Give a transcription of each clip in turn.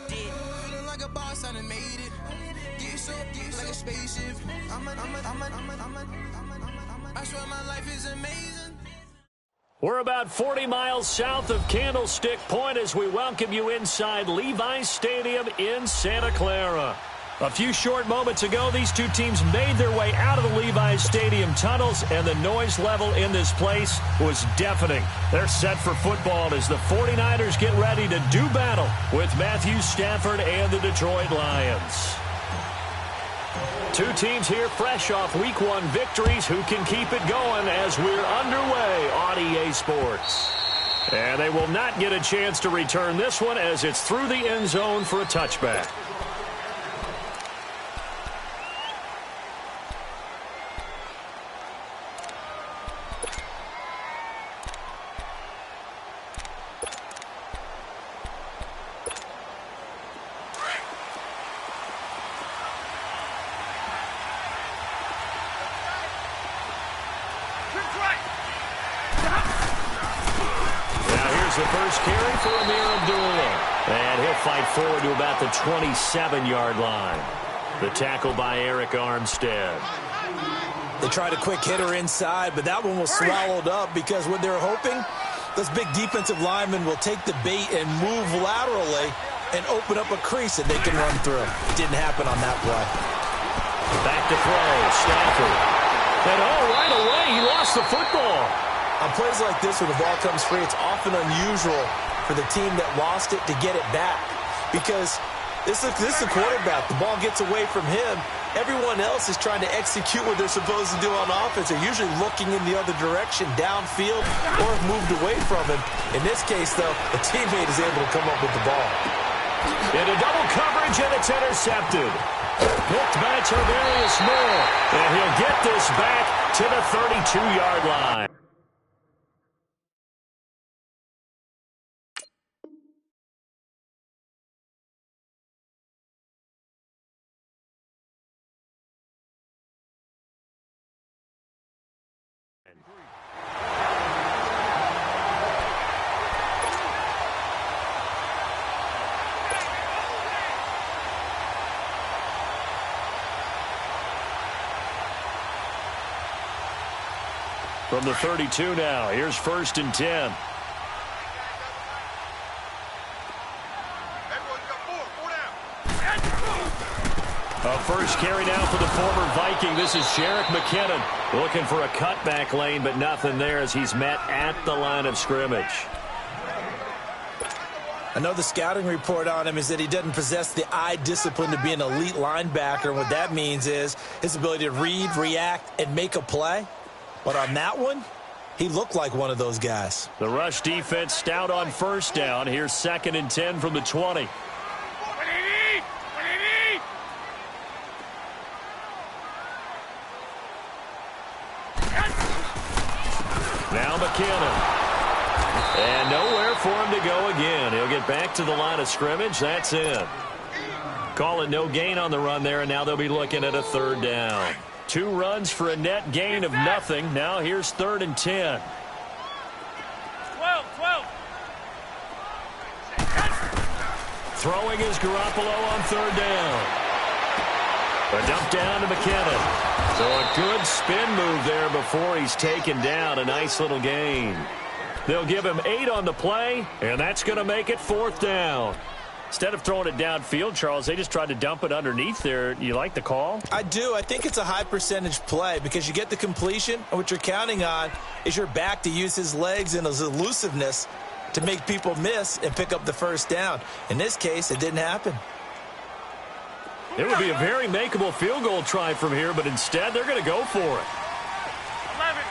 Feeling like a boss, I done made it. Get so like a spaceship. I swear my life is amazing. We're about 40 miles south of Candlestick Point as we welcome you inside Levi's Stadium in Santa Clara. A few short moments ago, these two teams made their way out of the Levi's Stadium tunnels, and the noise level in this place was deafening. They're set for football as the 49ers get ready to do battle with Matthew Stafford and the Detroit Lions. Two teams here fresh off Week 1 victories who can keep it going as we're underway on EA Sports. And they will not get a chance to return this one as it's through the end zone for a touchback. The first carry for Amir Abdullah. And he'll fight forward to about the 27-yard line. The tackle by Eric Armstead. They tried a quick hitter inside, but that one was swallowed up because what they're hoping, those big defensive linemen will take the bait and move laterally and open up a crease that they can run through. Didn't happen on that play. Back to throw, Stafford. And right away, he lost the football. On plays like this where the ball comes free, it's often unusual for the team that lost it to get it back because this is a quarterback. The ball gets away from him. Everyone else is trying to execute what they're supposed to do on offense. They're usually looking in the other direction, downfield, or have moved away from him. In this case, though, a teammate is able to come up with the ball. Into double coverage, and it's intercepted. Picked by Tarvarius Moore, and he'll get this back to the 32-yard line. From the 32 now, here's 1st and 10. A first carry now for the former Viking. This is Jerick McKinnon looking for a cutback lane, but nothing there as he's met at the line of scrimmage. I know the scouting report on him is that he doesn't possess the eye discipline to be an elite linebacker. And what that means is his ability to read, react, and make a play. But on that one, he looked like one of those guys. The rush defense stout on first down. Here's 2nd and 10 from the 20. Now McKinnon. And nowhere for him to go again. He'll get back to the line of scrimmage. That's in. Call it no gain on the run there, and now they'll be looking at a 3rd down. 2 runs for a net gain of nothing. Now here's 3rd and 10. 12. Throwing is Garoppolo on 3rd down. A dump down to McKinnon. So a good spin move there before he's taken down. A nice little gain. They'll give him 8 on the play, and that's going to make it 4th down. Instead of throwing it downfield, Charles, they just tried to dump it underneath there. You like the call? I do. I think it's a high percentage play because you get the completion, and what you're counting on is your back to use his legs and his elusiveness to make people miss and pick up the 1st down. In this case, it didn't happen. It would be a very makeable field goal try from here, but instead they're going to go for it. 11.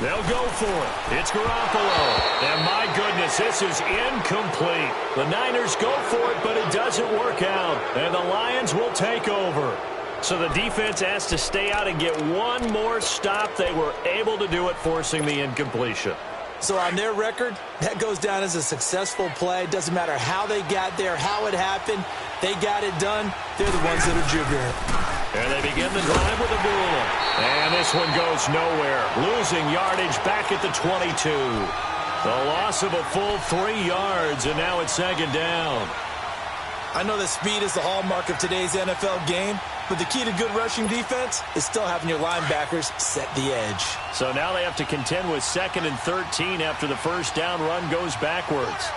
They'll go for it. It's Garoppolo. And my goodness, this is incomplete. The Niners go for it, but it doesn't work out. And the Lions will take over. So the defense has to stay out and get one more stop. They were able to do it, forcing the incompletion. So on their record, that goes down as a successful play. Doesn't matter how they got there, how it happened. They got it done. They're the ones that are jubilant. And they begin the drive with Abdullah. And this one goes nowhere. Losing yardage back at the 22. The loss of a full 3 yards, and now it's second down. I know that speed is the hallmark of today's NFL game, but the key to good rushing defense is still having your linebackers set the edge. So now they have to contend with 2nd and 13 after the first down run goes backwards.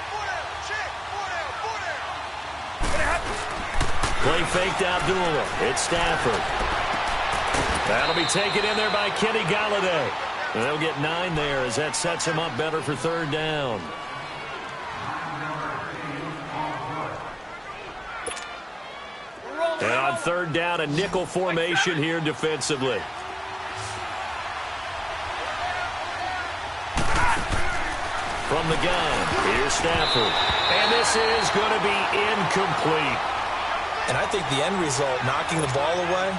Play fake to Abdullah. It's Stafford. That'll be taken in there by Kenny Galladay. They'll get 9 there as that sets him up better for 3rd down. And on 3rd down, a nickel formation here defensively. From the gun, here's Stafford. And this is going to be incomplete. And I think the end result, knocking the ball away,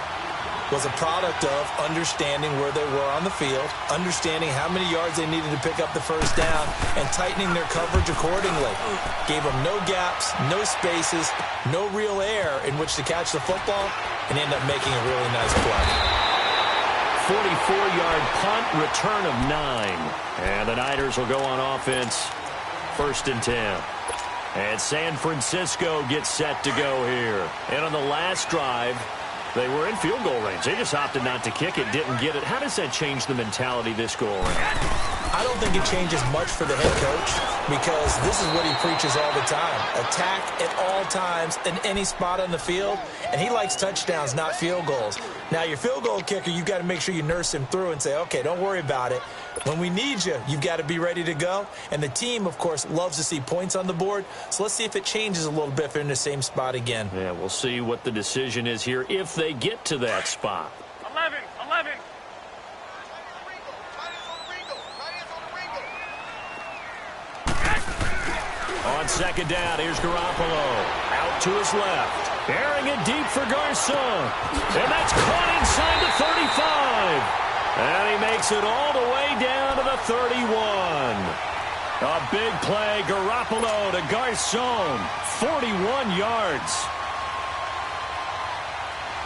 was a product of understanding where they were on the field, understanding how many yards they needed to pick up the first down, and tightening their coverage accordingly. Gave them no gaps, no spaces, no real air in which to catch the football, and end up making a really nice play. 44-yard punt, return of 9. And the Niners will go on offense, 1st and 10. And San Francisco gets set to go here. And on the last drive, they were in field goal range. They just opted not to kick it, didn't get it. How does that change the mentality this go around? I don't think it changes much for the head coach because this is what he preaches all the time. Attack at all times in any spot on the field, and he likes touchdowns, not field goals. Now, your field goal kicker, you've got to make sure you nurse him through and say, okay, don't worry about it. When we need you, you've got to be ready to go. And the team, of course, loves to see points on the board. So let's see if it changes a little bit if they're in the same spot again. Yeah, we'll see what the decision is here if they get to that spot. 11. On 2nd down, here's Garoppolo. Out to his left. Airing it deep for Garcon. And that's caught inside the 35. And he makes it all the way down to the 31. A big play, Garoppolo to Garcon. 41 yards.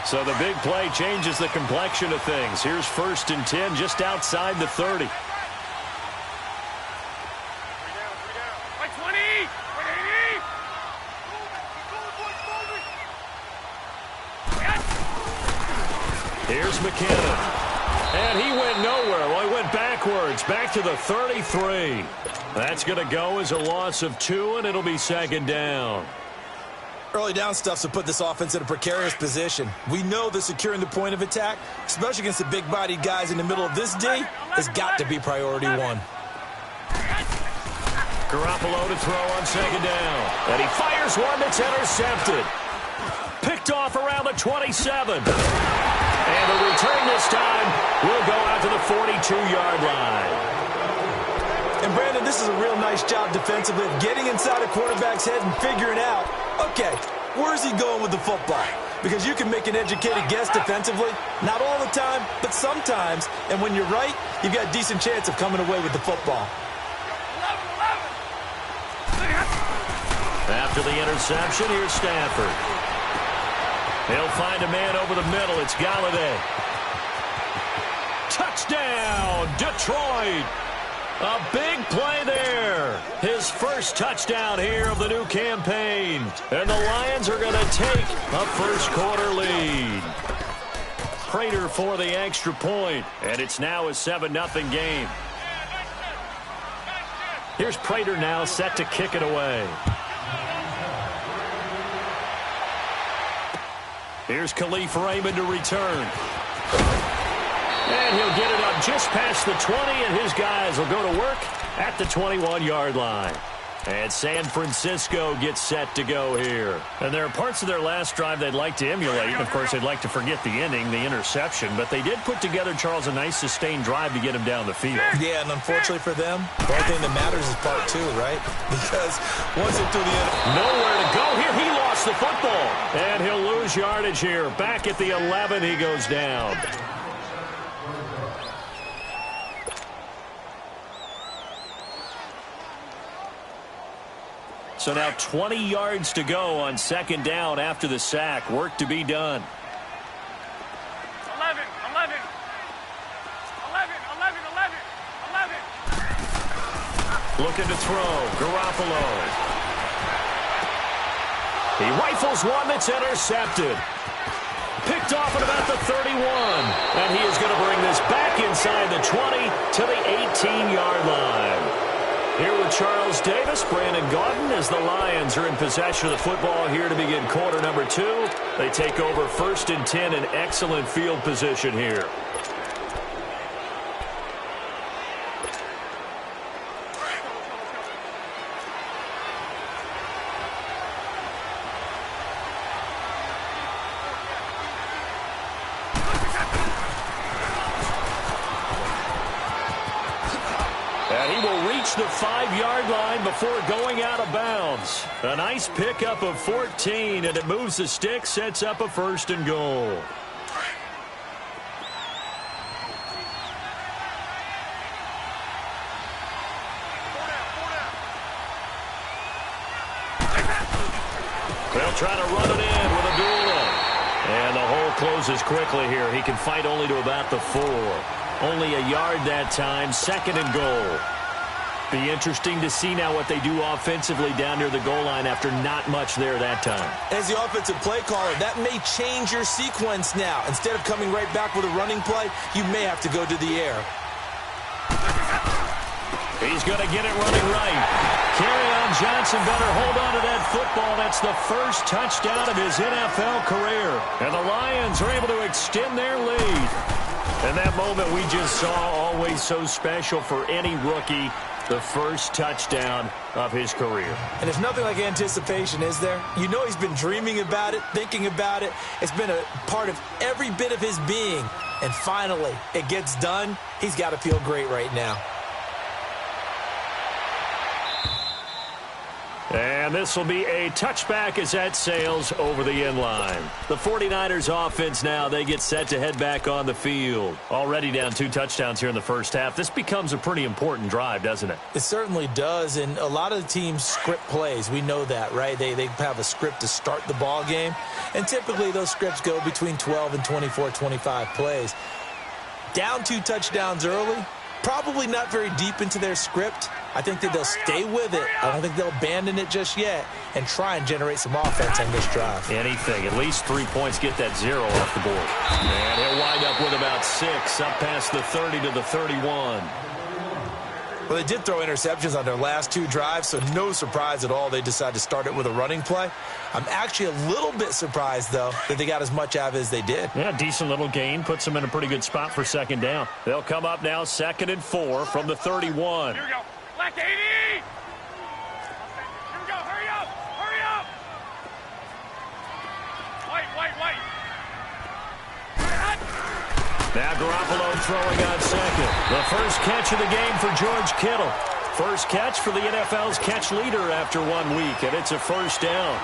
So the big play changes the complexion of things. Here's 1st and 10 just outside the 30. Here's McKinnon. And he went nowhere. Well, he went backwards, back to the 33. That's going to go as a loss of 2, and it'll be 2nd down. Early down stuff to put this offense in a precarious position. We know that securing the point of attack, especially against the big-bodied guys in the middle of this D, has got to be priority 1. Garoppolo to throw on 2nd down. And he fires one that's intercepted. Picked off around the 27. And the return this time will go out to the 42-yard line. And, Brandon, this is a real nice job defensively of getting inside a quarterback's head and figuring out, okay, where's he going with the football? Because you can make an educated guess defensively. Not all the time, but sometimes. And when you're right, you've got a decent chance of coming away with the football. After the interception, here's Stafford. He'll find a man over the middle. It's Galladay. Touchdown, Detroit. A big play there. His first touchdown here of the new campaign. And the Lions are going to take a first-quarter lead. Prater for the extra point. And it's now a 7-0 game. Here's Prater now set to kick it away. Here's Khalif Raymond to return. And he'll get it up just past the 20, and his guys will go to work at the 21-yard line. And San Francisco gets set to go here. And there are parts of their last drive they'd like to emulate. Of course, they'd like to forget the ending, the interception. But they did put together, Charles, a nice sustained drive to get him down the field. Yeah, and unfortunately for them, the only thing that matters is part 2, right? Because once they're through the end... Nowhere to go here. He lost the football. And he'll lose yardage here. Back at the 11, he goes down. So now 20 yards to go on 2nd down after the sack. Work to be done. Looking to throw. Garoppolo. He rifles one that's intercepted. Picked off at about the 31. And he is going to bring this back inside the 20 to the 18-yard line. Here with Charles Davis, Brandon Gaudin, as the Lions are in possession of the football here to begin quarter number 2. They take over 1st and 10 in excellent field position here. The 5-yard line before going out of bounds. A nice pickup of 14, and it moves the stick, sets up a 1st and goal. They'll try to run it in with Abdullah. And the hole closes quickly here. He can fight only to about the 4. Only a yard that time, 2nd and goal. Be interesting to see now what they do offensively down near the goal line after not much there that time. As the offensive play caller, that may change your sequence now. Instead of coming right back with a running play, you may have to go to the air. He's going to get it running right. Kerryon Johnson better hold on to that football. That's the first touchdown of his NFL career. And the Lions are able to extend their lead. And that moment we just saw, always so special for any rookie. The first touchdown of his career. And there's nothing like anticipation, is there? You know he's been dreaming about it, thinking about it. It's been a part of every bit of his being. And finally, it gets done. He's got to feel great right now. And this will be a touchback as that sails over the end line. The 49ers offense now, they get set to head back on the field. Already down 2 touchdowns here in the first half. This becomes a pretty important drive, doesn't it? It certainly does, and a lot of the teams script plays. We know that, right? They have a script to start the ball game, and typically those scripts go between 12 and 24, 25 plays. Down 2 touchdowns early, probably not very deep into their script. I think that they'll stay with it. I don't think they'll abandon it just yet and try and generate some offense on this drive. Anything. At least 3 points, get that 0 off the board. And he'll wind up with about 6, up past the 30 to the 31. Well, they did throw interceptions on their last 2 drives, so no surprise at all they decided to start it with a running play. I'm actually a little bit surprised, though, that they got as much out of it as they did. Yeah, decent little gain. Puts them in a pretty good spot for 2nd down. They'll come up now 2nd and 4 from the 31. Here we go. Black 80! Here we go. Hurry up! Hurry up! White. Now Garoppolo throwing on 2nd. The first catch of the game for George Kittle. First catch for the NFL's catch leader after 1 week, and it's a 1st down.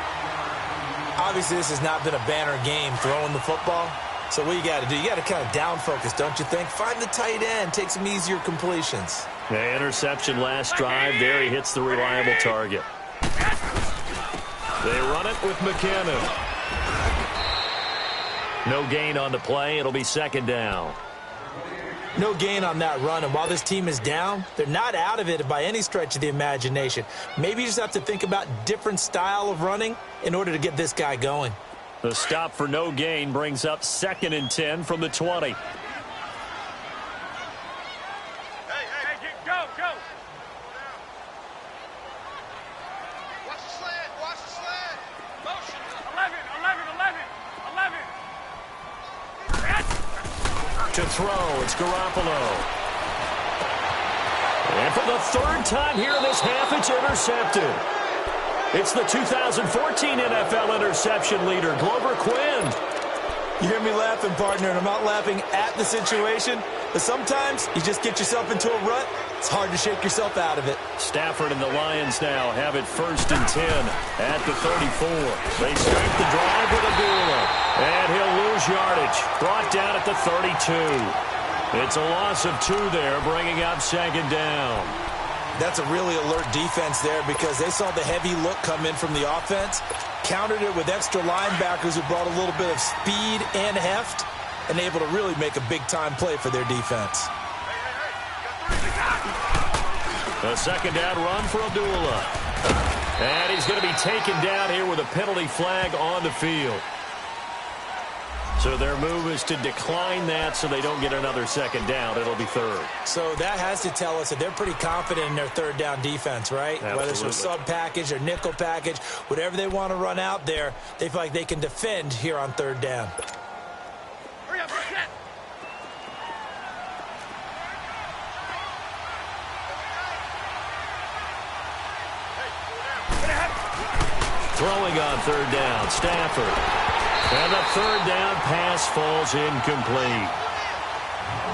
Obviously, this has not been a banner game throwing the football. So what you got to do, you got to kind of down focus, don't you think? Find the tight end, take some easier completions. The interception last drive. There he hits the reliable target. They run it with McKinnon. No gain on the play. It'll be 2nd down. No gain on that run, and while this team is down, they're not out of it by any stretch of the imagination. Maybe you just have to think about different style of running in order to get this guy going. The stop for no gain brings up 2nd and 10 from the 20. Hey, go! Watch the slant! Motion! 11! To throw, it's Garoppolo. And for the 3rd time here in this half, it's intercepted. It's the 2014 NFL interception leader, Glover Quinn. You hear me laughing, partner, and I'm not laughing at the situation, but sometimes you just get yourself into a rut. It's hard to shake yourself out of it. Stafford and the Lions now have it 1st and 10 at the 34. They start the drive with Abdullah. And he'll lose yardage. Brought down at the 32. It's a loss of 2 there, bringing up 2nd down. That's a really alert defense there because they saw the heavy look come in from the offense, countered it with extra linebackers who brought a little bit of speed and heft, and able to really make a big-time play for their defense. A second down run for Abdullah. And he's going to be taken down here with a penalty flag on the field. So their move is to decline that so they don't get another second down. It'll be third. So that has to tell us that they're pretty confident in their third down defense, right? Absolutely. Whether it's a sub package or nickel package, whatever they want to run out there, they feel like they can defend here on third down. Hurry up, set. Throwing on third down, Stafford. And the third down pass falls incomplete.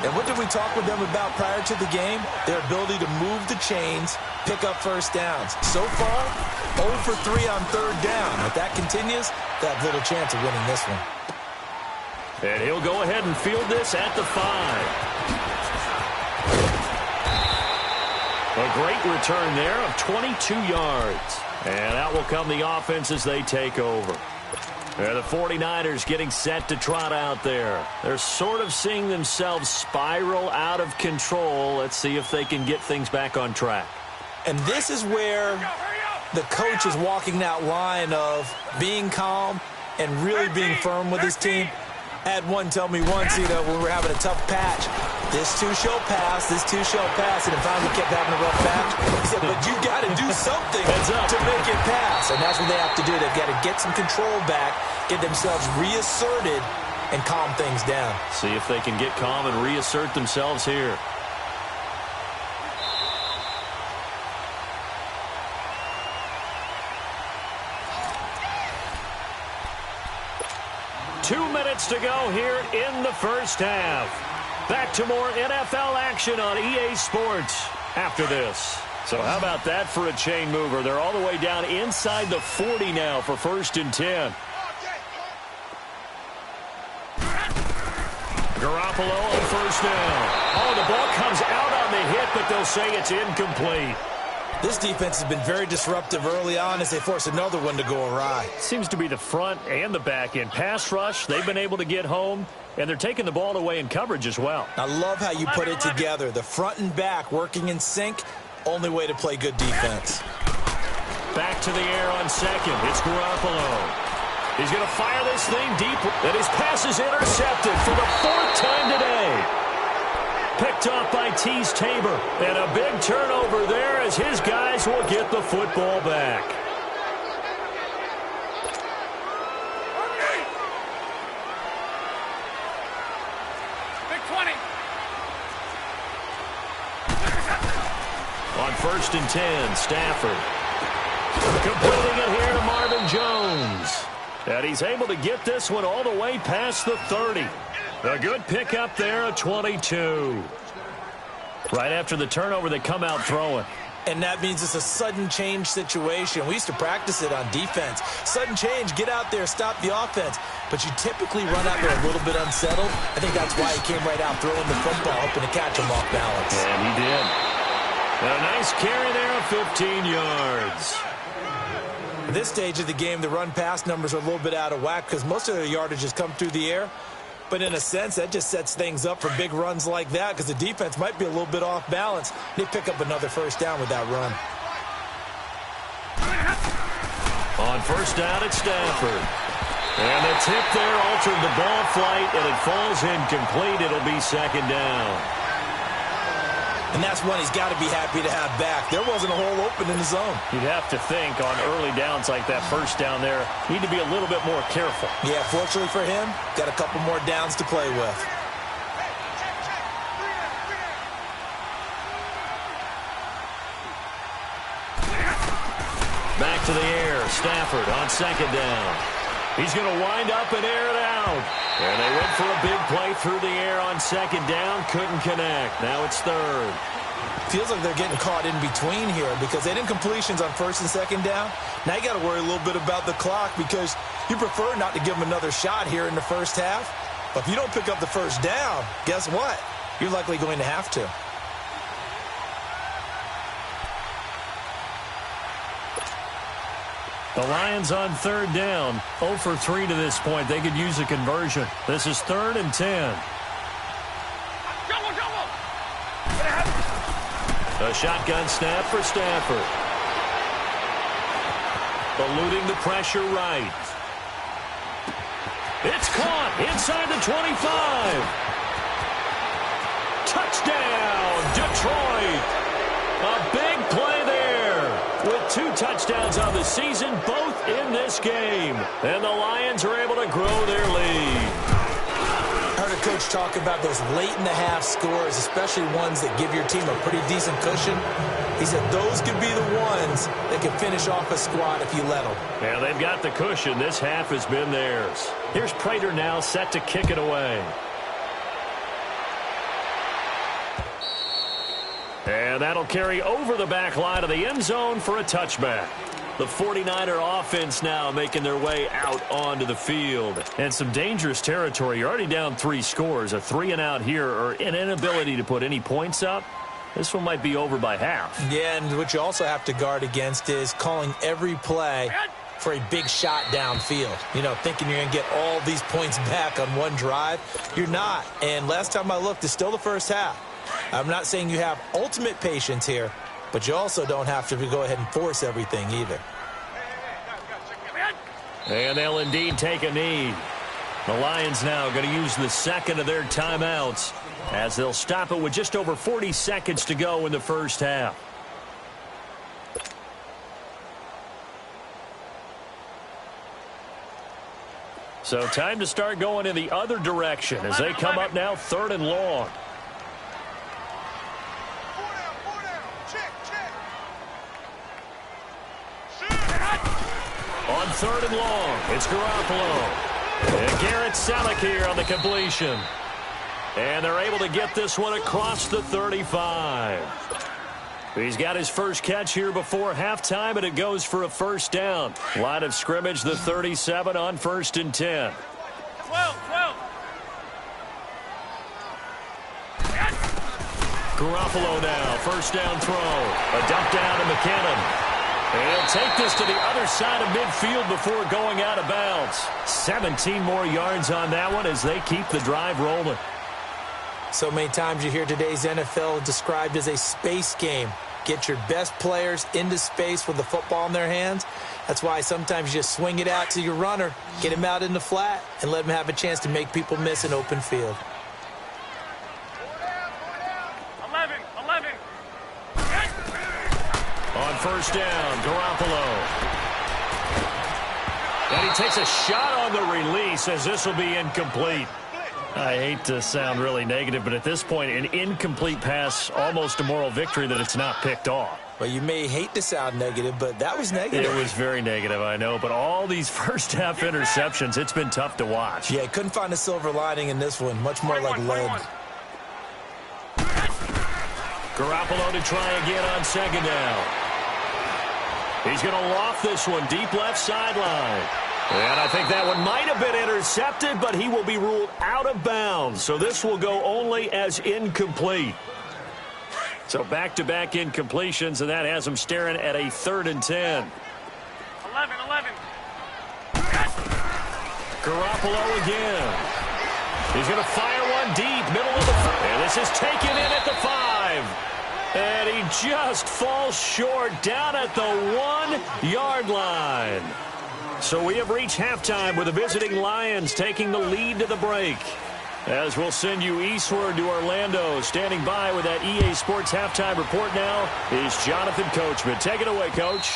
And what did we talk with them about prior to the game? Their ability to move the chains, pick up first downs. So far, 0 for 3 on third down. If that continues, they have little chance of winning this one. And he'll go ahead and field this at the 5. A great return there of 22 yards. And out will come the offense as they take over. And the 49ers getting set to trot out there. They're sort of seeing themselves spiral out of control. Let's see if they can get things back on track. And this is where the coach is walking that line of being calm and really being firm with his team. I had one tell me once, when we were having a tough patch, this too shall pass, and then finally kept having a rough patch. He said, but you got to do something to make it pass. And that's what they have to do. They've got to get some control back, get themselves reasserted, and calm things down. See if they can get calm and reassert themselves here. Two minutes to go here in the first half. Back to more NFL action on EA Sports after this. So how about that for a chain mover? They're all the way down inside the 40 now for 1st and 10. Garoppolo on 1st down. Oh, the ball comes out on the hit, but they'll say it's incomplete. This defense has been very disruptive early on as they force another one to go awry. Seems to be the front and the back end. Pass rush, they've been able to get home, and they're taking the ball away in coverage as well. I love how you put it together. The front and back working in sync, only way to play good defense. Back to the air on second. It's Garoppolo. He's going to fire this thing deep, and his pass is intercepted for the 4th time today. Picked off by Tease Tabor. And a big turnover there as his guys will get the football back. Big 20. On 1st and 10, Stafford. Completing it here to Marvin Jones. And he's able to get this one all the way past the 30. A good pickup there at 22. Right after the turnover, they come out throwing. And that means it's a sudden change situation. We used to practice it on defense. Sudden change, get out there, stop the offense. But you typically run out there a little bit unsettled. I think that's why he came right out throwing the football, hoping to catch him off balance. And he did. And a nice carry there of 15 yards. At this stage of the game, the run-pass numbers are a little bit out of whack because most of their yardage has come through the air. But in a sense, that just sets things up for big runs like that because the defense might be a little bit off balance. They pick up another 1st down with that run. On 1st down, it's Stafford. And the tip there altered the ball flight, and it falls incomplete. It'll be 2nd down. And that's one he's got to be happy to have back. There wasn't a hole open in the zone. You'd have to think on early downs like that 1st down there, need to be a little bit more careful. Yeah, fortunately for him, got a couple more downs to play with. Back to the air, Stafford on 2nd down. He's going to wind up and air it out. And they went for a big play through the air on 2nd down. Couldn't connect. Now it's 3rd. Feels like they're getting caught in between here because they didn't completions on 1st and 2nd down. Now you got to worry a little bit about the clock because you prefer not to give them another shot here in the 1st half. But if you don't pick up the 1st down, guess what? You're likely going to have to. The Lions on 3rd down. 0 for 3 to this point. They could use a conversion. This is 3rd and 10. A shotgun snap for Stafford. Eluding the pressure right. It's caught inside the 25. Touchdown, Detroit. A big play there with 2 touchdowns on the season, both in this game. And the Lions are able to grow their lead. I heard a coach talk about those late-in-the-half scores, especially ones that give your team a pretty decent cushion. He said those could be the ones that can finish off a squad if you let them. Yeah, they've got the cushion. This half has been theirs. Here's Prater now set to kick it away. And that'll carry over the back line of the end zone for a touchback. The 49er offense now making their way out onto the field. And some dangerous territory. You're already down 3 scores. A 3-and-out here or an inability to put any points up. This one might be over by half. Yeah, and what you also have to guard against is calling every play for a big shot downfield. You know, thinking you're going to get all these points back on one drive. You're not. And last time I looked, it's still the first half. I'm not saying you have ultimate patience here, but you also don't have to go ahead and force everything either. And they'll indeed take a knee. The Lions now going to use the second of their timeouts as they'll stop it with just over 40 seconds to go in the first half. So time to start going in the other direction as they come up now 3rd and long. On 3rd and long, it's Garoppolo. And Garrett Selleck here on the completion. And they're able to get this one across the 35. He's got his first catch here before halftime, and it goes for a first down. Line of scrimmage, the 37 on 1st and 10. 12. Garoppolo now, first down throw. A dump down to McKinnon. And he'll take this to the other side of midfield before going out of bounds. 17 more yards on that one as they keep the drive rolling. So many times you hear today's NFL described as a space game. Get your best players into space with the football in their hands. That's why sometimes you just swing it out to your runner, get him out in the flat, and let him have a chance to make people miss an open field. 11. On first down, Garoppolo. And he takes a shot on the release as this will be incomplete. I hate to sound really negative, but at this point, an incomplete pass, almost a moral victory that it's not picked off. Well, you may hate to sound negative, but that was negative. It was very negative, I know, but all these first-half interceptions, it's been tough to watch. Yeah, couldn't find a silver lining in this one. Much more like lead. Garoppolo to try again on second down. He's going to loft this one deep left sideline. And I think that one might have been intercepted, but he will be ruled out of bounds. So this will go only as incomplete. So back-to-back incompletions, and that has him staring at a 3rd and 10. 11. Garoppolo again. He's going to fire one deep, middle of the 5. And this is taken in at the 5. And he just falls short down at the 1-yard line. So we have reached halftime with the visiting Lions taking the lead to the break. As we'll send you eastward to Orlando. Standing by with that EA Sports halftime report now is Jonathan Coachman. Take it away, Coach.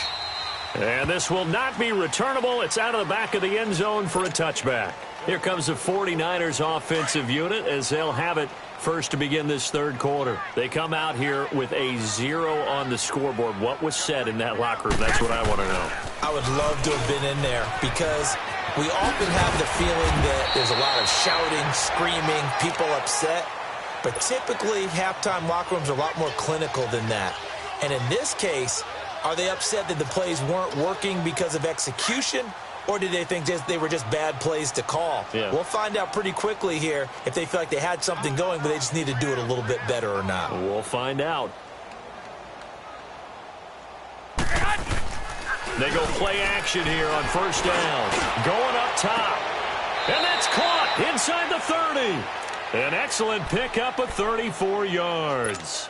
And this will not be returnable. It's out of the back of the end zone for a touchback. Here comes the 49ers offensive unit as they'll have it first to begin this 3rd quarter. They come out here with a 0 on the scoreboard. What was said in that locker room? That's what I want to know. I would love to have been in there because we often have the feeling that there's a lot of shouting, screaming, people upset. But typically, halftime locker rooms are a lot more clinical than that. And in this case, are they upset that the plays weren't working because of execution? Or did they think they were just bad plays to call? Yeah. We'll find out pretty quickly here if they feel like they had something going, but they just need to do it a little bit better or not. We'll find out. They go play action here on first down. Going up top. And that's caught inside the 30. An excellent pickup of 34 yards.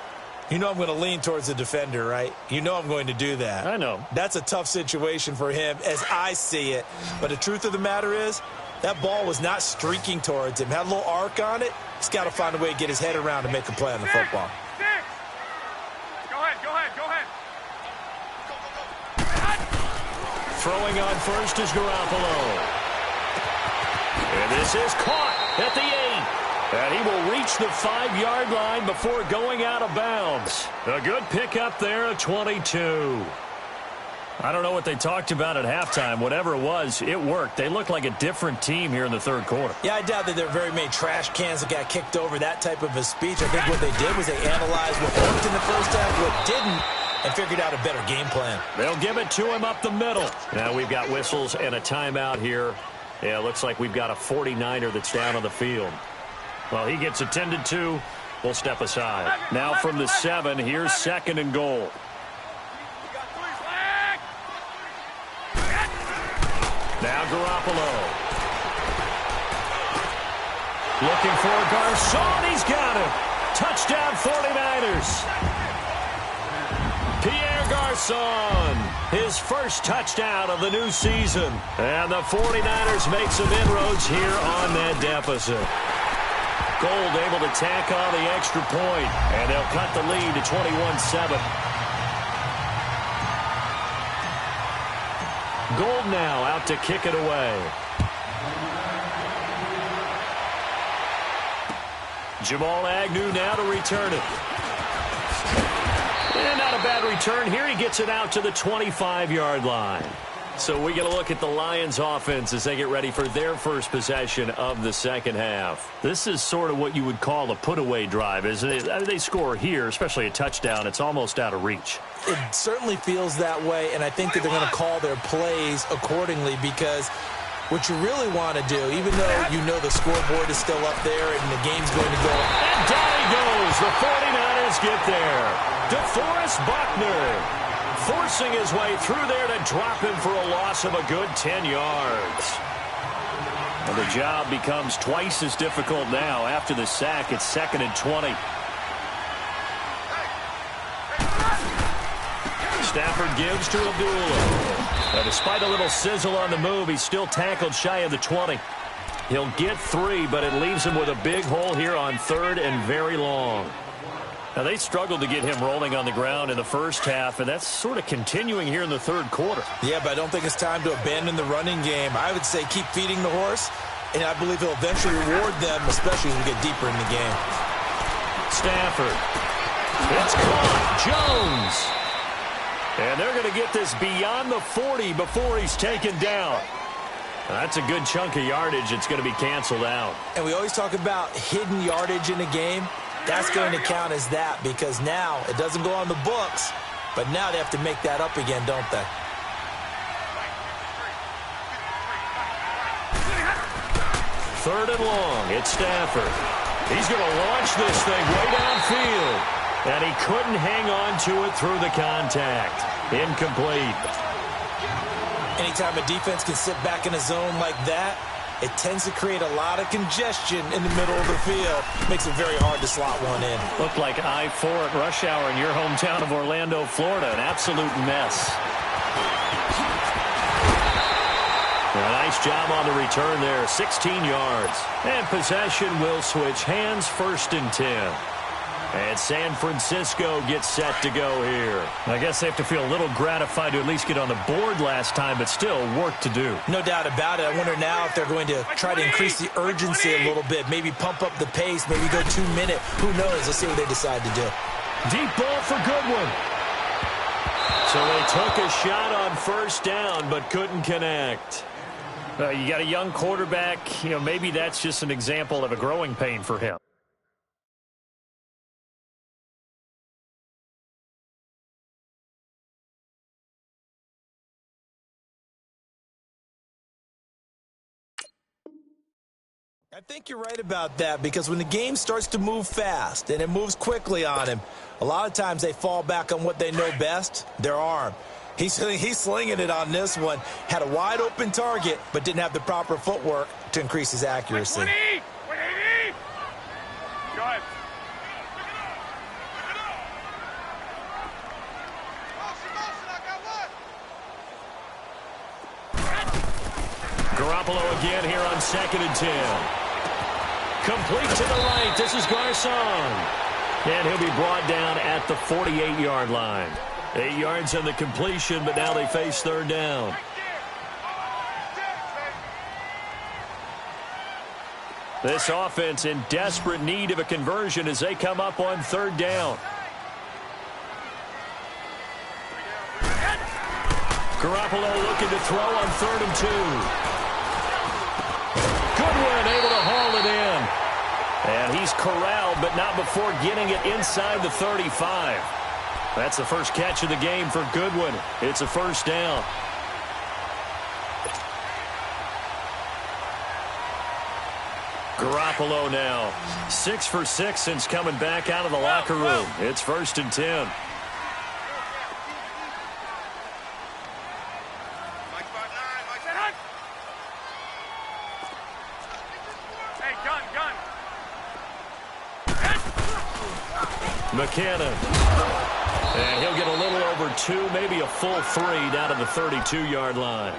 You know I'm going to lean towards the defender, right? You know I'm going to do that. I know. That's a tough situation for him as I see it. But the truth of the matter is, that ball was not streaking towards him. Had a little arc on it. He's got to find a way to get his head around and make a play on the football. Go ahead. Throwing on first is Garoppolo. And this is caught at the 8. And he will reach the 5-yard line before going out of bounds. A good pickup there at 22. I don't know what they talked about at halftime. Whatever it was, it worked. They look like a different team here in the third quarter. Yeah, I doubt that there were very many trash cans that got kicked over, that type of a speech. I think what they did was they analyzed what worked in the first half, what didn't, and figured out a better game plan. They'll give it to him up the middle. Now we've got whistles and a timeout here. Yeah, it looks like we've got a 49er that's down on the field. Well, he gets attended to. We'll step aside. Now from the 7, here's 2nd and goal. Now Garoppolo. Looking for Garcon. He's got him. Touchdown 49ers. Pierre Garcon, his first touchdown of the new season. And the 49ers make some inroads here on that deficit. Gold able to tack on the extra point, and they'll cut the lead to 21-7. Gold now out to kick it away. Jamal Agnew now to return it. And not a bad return here. He gets it out to the 25-yard line. So we get a look at the Lions offense as they get ready for their first possession of the second half. This is sort of what you would call a put-away drive, isn't it? I mean, they score here, especially a touchdown. It's almost out of reach. It certainly feels that way, and I think that they're going to call their plays accordingly because what you really want to do, even though you know the scoreboard is still up there and the game's going to go. And down he goes. The 49ers get there. DeForest Buckner forcing his way through there to drop him for a loss of a good 10 yards. And the job becomes twice as difficult now. After the sack, it's 2nd and 20. Stafford gives to Abdullah. Now, despite a little sizzle on the move, he's still tackled shy of the 20. He'll get 3, but it leaves him with a big hole here on 3rd and very long. Now, they struggled to get him rolling on the ground in the first half, and that's sort of continuing here in the third quarter. Yeah, but I don't think it's time to abandon the running game. I would say keep feeding the horse, and I believe he'll eventually reward them, especially as we get deeper in the game. Stafford. It's caught. Jones. And they're going to get this beyond the 40 before he's taken down. That's a good chunk of yardage. It's going to be canceled out. And we always talk about hidden yardage in a game. That's going to count as that because now it doesn't go on the books, but now they have to make that up again, don't they? Third and long. It's Stafford. He's going to launch this thing way downfield. And he couldn't hang on to it through the contact. Incomplete. Anytime a defense can sit back in a zone like that, it tends to create a lot of congestion in the middle of the field. Makes it very hard to slot one in. Looked like I-4 at rush hour in your hometown of Orlando, Florida. An absolute mess. A nice job on the return there. 16 yards. And possession will switch hands. 1st and 10. And San Francisco gets set to go here. I guess they have to feel a little gratified to at least get on the board last time, but still work to do. No doubt about it. I wonder now if they're going to try to increase the urgency a little bit, maybe pump up the pace, maybe go 2-minute. Who knows? Let's see what they decide to do. Deep ball for Goodwin. So they took a shot on 1st down, but couldn't connect. You got a young quarterback. Maybe that's just an example of a growing pain for him. I think you're right about that because when the game starts to move fast and it moves quickly on him, a lot of times they fall back on what they know best, their arm. He's slinging it on this one. Had a wide open target, but didn't have the proper footwork to increase his accuracy. 180! Go ahead. Garoppolo again here on 2nd and 10. Complete to the right. This is Garcon. And he'll be brought down at the 48-yard line. 8 yards on the completion, but now they face 3rd down. This offense in desperate need of a conversion as they come up on 3rd down. Garoppolo looking to throw on 3rd and 2. Goodwin able to haul it in. And he's corralled, but not before getting it inside the 35. That's the first catch of the game for Goodwin. It's a 1st down. Garoppolo now 6 for 6 since coming back out of the locker room. It's 1st and 10. McKinnon. And he'll get a little over 2, maybe a full 3 down to the 32-yard line.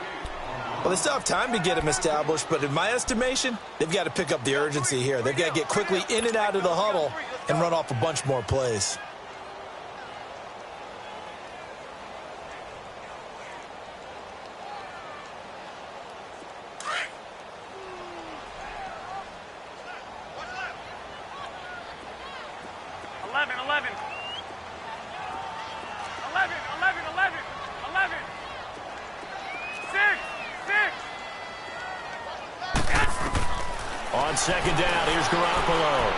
Well, they still have time to get him established, but in my estimation, they've got to pick up the urgency here. They've got to get quickly in and out of the huddle and run off a bunch more plays. On 2nd down, here's Garoppolo.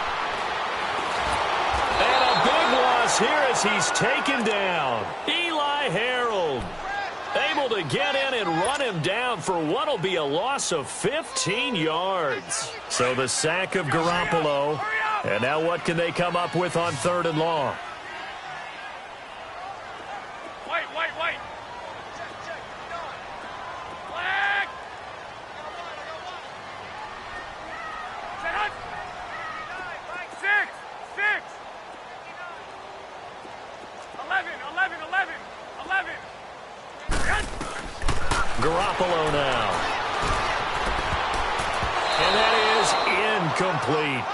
And a big loss here as he's taken down. Eli Harold able to get in and run him down for what will be a loss of 15 yards. So the sack of Garoppolo. And now what can they come up with on 3rd and long? Garoppolo now. And that is incomplete.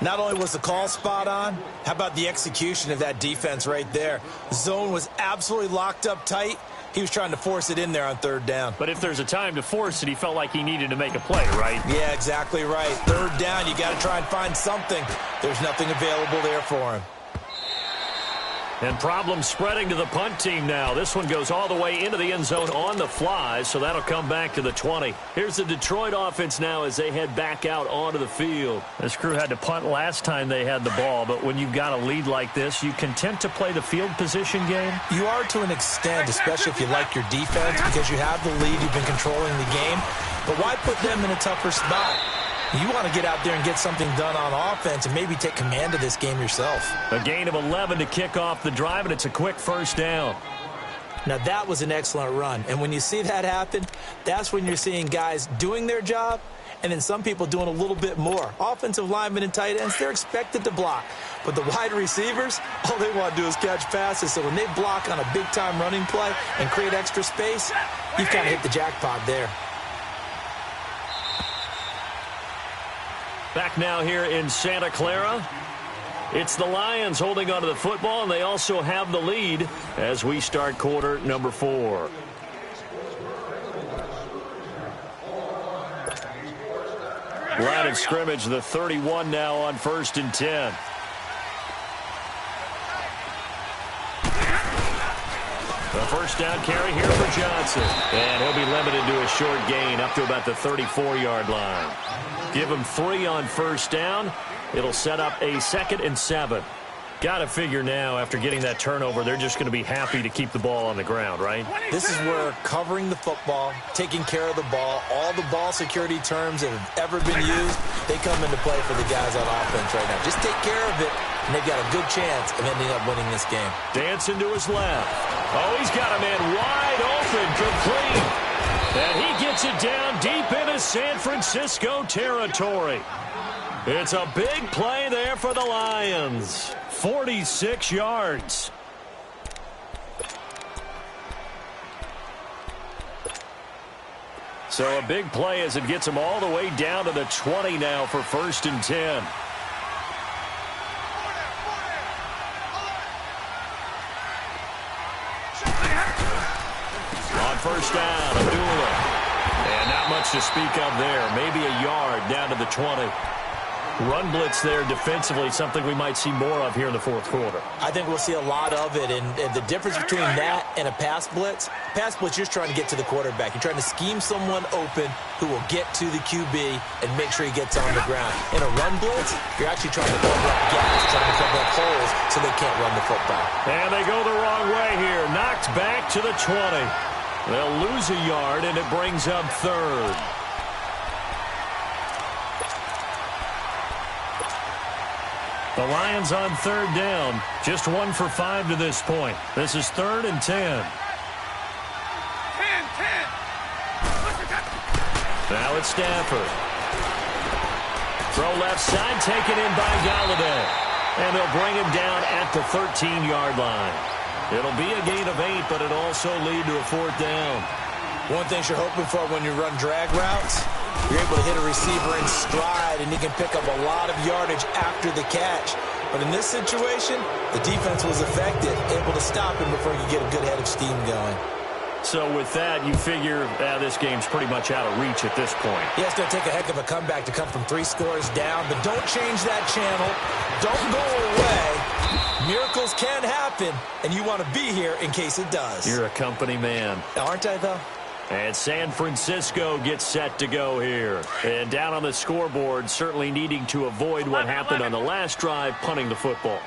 Not only was the call spot on, how about the execution of that defense right there? The zone was absolutely locked up tight. He was trying to force it in there on 3rd down. But if there's a time to force it, he felt like he needed to make a play, right? Yeah, exactly right. 3rd down, you got to try and find something. There's nothing available there for him. And problems spreading to the punt team now. This one goes all the way into the end zone on the fly, so that'll come back to the 20. Here's the Detroit offense now as they head back out onto the field. This crew had to punt last time they had the ball, but when you've got a lead like this, you content to play the field position game? You are to an extent, especially if you like your defense, because you have the lead, you've been controlling the game. But why put them in a tougher spot? You want to get out there and get something done on offense and maybe take command of this game yourself. A gain of 11 to kick off the drive, and it's a quick 1st down. Now, that was an excellent run. And when you see that happen, that's when you're seeing guys doing their job and then some people doing a little bit more. Offensive linemen and tight ends, they're expected to block. But the wide receivers, all they want to do is catch passes. So when they block on a big-time running play and create extra space, you've kind of hit the jackpot there. Back now here in Santa Clara. It's the Lions holding onto the football, and they also have the lead as we start quarter number 4. Line of scrimmage, the 31 now on 1st and 10. The 1st down carry here for Johnson. And he'll be limited to a short gain up to about the 34-yard line. Give him 3 on 1st down. It'll set up a 2nd and 7. Got to figure now, after getting that turnover, they're just going to be happy to keep the ball on the ground, right? This is where covering the football, taking care of the ball, all the ball security terms that have ever been used, they come into play for the guys on offense right now. Just take care of it, and they've got a good chance of ending up winning this game. Dancing to his left. Oh, he's got a man wide open, complete. And he gets it down deep into San Francisco territory. It's a big play there for the Lions. 46 yards. So a big play as it gets them all the way down to the 20 now for 1st and 10. On 1st down, Abdullah. And not much to speak of there. Maybe a yard down to the 20. Run blitz there defensively, something we might see more of here in the 4th quarter. I think we'll see a lot of it, and the difference between that and a pass blitz, you're just trying to get to the quarterback. You're trying to scheme someone open who will get to the QB and make sure he gets on the ground. In a run blitz, you're actually trying to cover up gaps, trying to cover up holes so they can't run the football. And they go the wrong way here. Knocked back to the 20. They'll lose a yard, and it brings up 3rd. The Lions on 3rd down. Just 1 for 5 to this point. This is 3rd and 10. 10. Now it's Stafford. Throw left side, taken in by Galladay. And they'll bring him down at the 13-yard line. It'll be a gain of 8, but it'll also lead to a 4th down. One thing you're hoping for when you run drag routes, you're able to hit a receiver in stride, and he can pick up a lot of yardage after the catch. But in this situation, the defense was effective, able to stop him before he could get a good head of steam going. So with that, you figure this game's pretty much out of reach at this point. He has to take a heck of a comeback to come from 3 scores down, but don't change that channel. Don't go away. Miracles can happen, and you want to be here in case it does. You're a company man. Aren't I, though? And San Francisco gets set to go here. And down on the scoreboard, certainly needing to avoid what happened on the last drive, punting the football.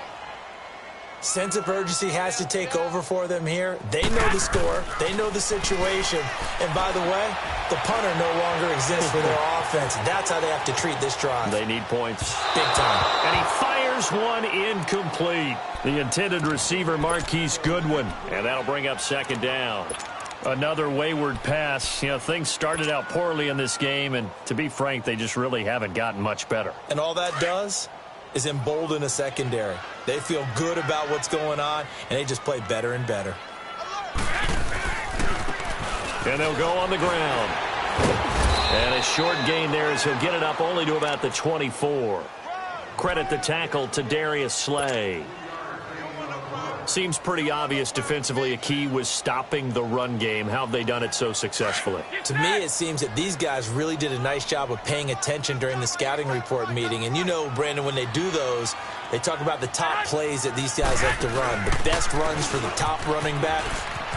Sense of urgency has to take over for them here. They know the score. They know the situation. And by the way, the punter no longer exists for their offense. That's how they have to treat this drive. They need points. Big time. And he fires one incomplete. The intended receiver, Marquise Goodwin. And that'll bring up 2nd down. Another wayward pass. You know, things started out poorly in this game, and to be frank, they just really haven't gotten much better. And all that does is embolden a secondary. They feel good about what's going on, and they just play better and better. And they'll go on the ground. And a short gain there as he'll get it up only to about the 24. Credit the tackle to Darius Slay. Seems pretty obvious defensively a key was stopping the run game. How have they done it so successfully? To me, it seems that these guys really did a nice job of paying attention during the scouting report meeting. And you know, Brandon, when they do those, they talk about the top plays that these guys like to run. The best runs for the top running back,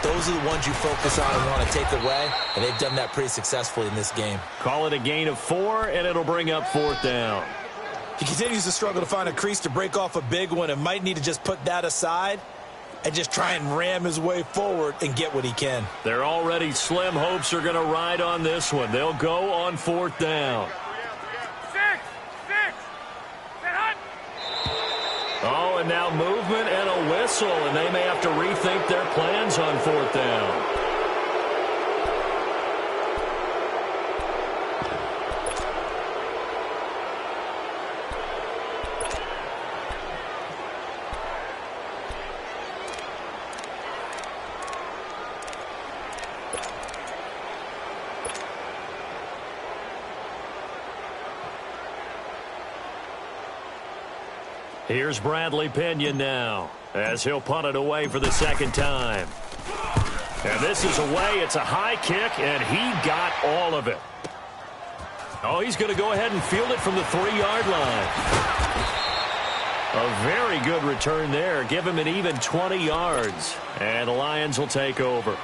those are the ones you focus on and want to take away. And they've done that pretty successfully in this game. Call it a gain of 4, and it'll bring up 4th down. He continues to struggle to find a crease to break off a big one and might need to just put that aside and just try and ram his way forward and get what he can. Their already slim hopes are going to ride on this one. They'll go on 4th down. 6. Set hut. Oh, and now movement and a whistle, and they may have to rethink their plans on 4th down. Here's Bradley Pinion now as he'll punt it away for the 2nd time. And this is away. It's a high kick, and he got all of it. Oh, he's going to go ahead and field it from the 3-yard line. A very good return there. Give him an even 20 yards. And the Lions will take over.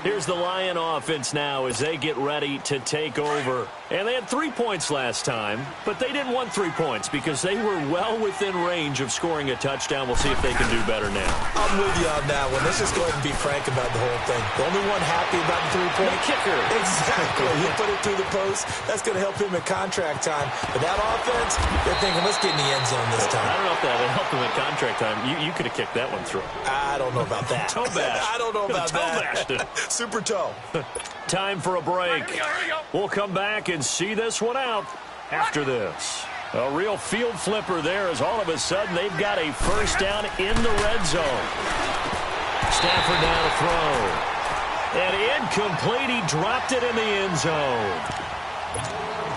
Here's the Lion offense now as they get ready to take over. And they had 3 points last time, but they didn't want 3 points because they were well within range of scoring a touchdown. We'll see if they can do better now. I'm with you on that one. Let's just go ahead and be frank about the whole thing. The only one happy about the 3-point kicker. Exactly. You put it through the post. That's going to help him in contract time. But that offense, they're thinking, let's get in the end zone this time. I don't know if that would help him in contract time. You could have kicked that one through. I don't know about that. Toe bash. I don't know about toe bashed it. Super toe. Time for a break. Here we go. We'll come back and see this one out after this. A real field flipper there as all of a sudden they've got a 1st down in the red zone. Stafford now to throw. And incomplete. He dropped it in the end zone.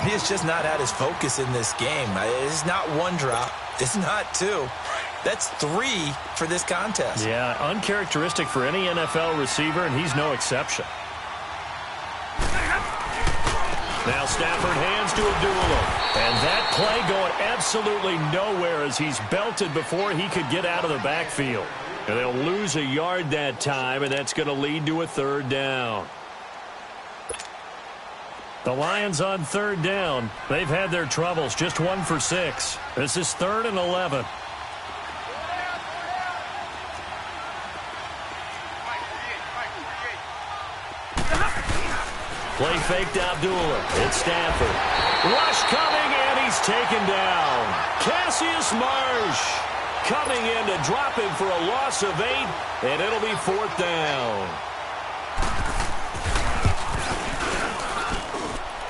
He has just not had his focus in this game. It's not one drop. It's not two. That's 3 for this contest. Yeah, uncharacteristic for any NFL receiver, and he's no exception. Now Stafford hands to Abdullah. And that play going absolutely nowhere as he's belted before he could get out of the backfield. And they'll lose a yard that time, and that's going to lead to a 3rd down. The Lions on 3rd down. They've had their troubles, just 1 for 6. This is 3rd and 11. Play fake to Abdullah. It's Stafford. Rush coming, and he's taken down. Cassius Marsh coming in to drop him for a loss of 8, and it'll be 4th down.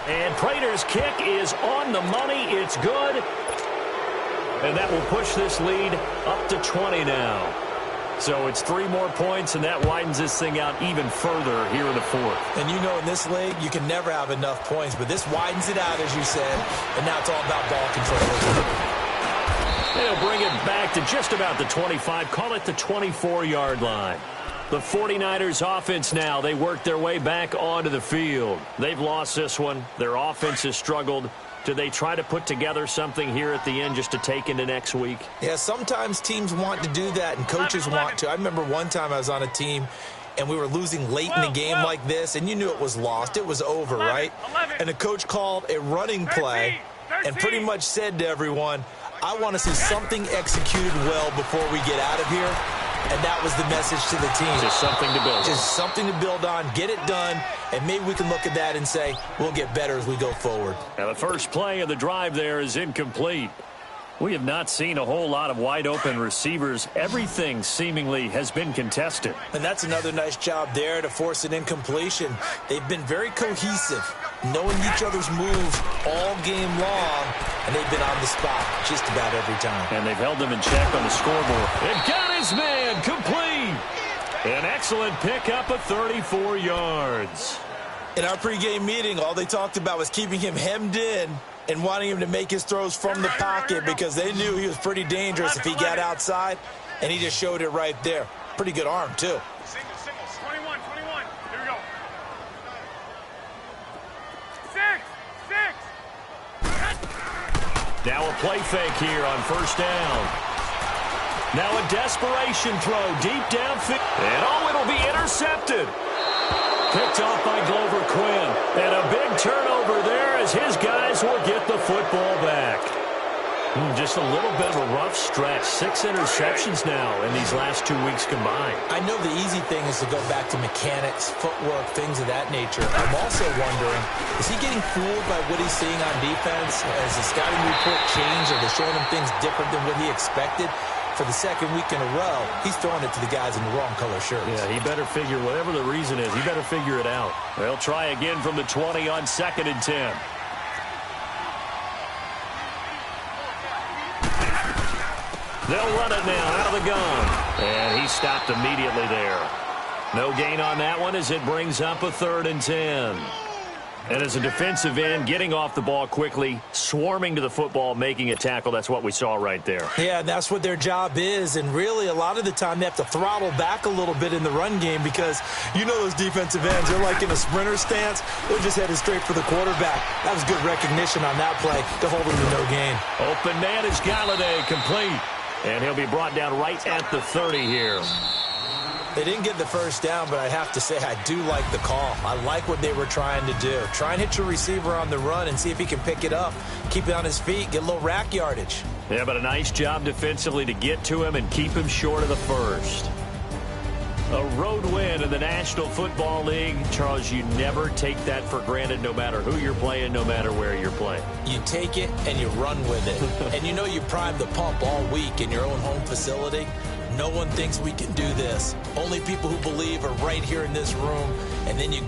And Prater's kick is on the money. It's good. And that will push this lead up to 20 now. So it's 3 more points, and that widens this thing out even further here in the 4th. And you know, in this league, you can never have enough points, but this widens it out, as you said, and now it's all about ball control. They'll bring it back to just about the 25, call it the 24-yard line. The 49ers offense now, they work their way back onto the field. They've lost this one. Their offense has struggled. Do they try to put together something here at the end just to take into next week? Yeah, sometimes teams want to do that and coaches want to. I remember one time I was on a team and we were losing late in the game like this, and you knew it was lost. It was over, right? And the coach called a running play and pretty much said to everyone, I want to see something executed well before we get out of here. And that was the message to the team. Just something to build on. Just something to build on, get it done, and maybe we can look at that and say, we'll get better as we go forward. Now the first play of the drive there is incomplete. We have not seen a whole lot of wide-open receivers. Everything seemingly has been contested. And that's another nice job there to force an incompletion. They've been very cohesive, knowing each other's moves all game long, and they've been on the spot just about every time. And they've held them in check on the scoreboard. And got his man complete. An excellent pickup of 34 yards. In our pregame meeting, all they talked about was keeping him hemmed in and wanting him to make his throws from the pocket because they knew he was pretty dangerous if he got outside, and he just showed it right there. Pretty good arm, too. Singles. 21. Here we go. 6. Now a play fake here on 1st down. Now a desperation throw deep downfield. And it'll be intercepted. Picked off by Glover Quinn. And a big turnover there as his guys will get the football back. Just a little bit of a rough stretch. 6 interceptions now in these last 2 weeks combined. I know the easy thing is to go back to mechanics, footwork, things of that nature. I'm also wondering, is he getting fooled by what he's seeing on defense? Has the scouting report changed? Are they showing him things different than what he expected? For the 2nd week in a row, he's throwing it to the guys in the wrong color shirts. Yeah, he better figure, whatever the reason is, he better figure it out. They'll try again from the 20 on 2nd and 10. They'll run it now out of the gun. And he stopped immediately there. No gain on that one as it brings up a 3rd and 10. And as a defensive end, getting off the ball quickly, swarming to the football, making a tackle, that's what we saw right there. Yeah, that's what their job is. And really, a lot of the time, they have to throttle back a little bit in the run game because you know those defensive ends, they're like in a sprinter stance. They're just headed straight for the quarterback. That was good recognition on that play to hold him to no gain. Open man is Galladay, complete. And he'll be brought down right at the 30 here. They didn't get the 1st down, but I have to say I do like the call. I like what they were trying to do. Try and hit your receiver on the run and see if he can pick it up. Keep it on his feet, get a little rack yardage. Yeah, but a nice job defensively to get to him and keep him short of the 1st. A road win in the National Football League. Charles, you never take that for granted no matter who you're playing, no matter where you're playing. You take it and you run with it. And you know you prime the pump all week in your own home facility. No one thinks we can do this. Only people who believe are right here in this room. And then you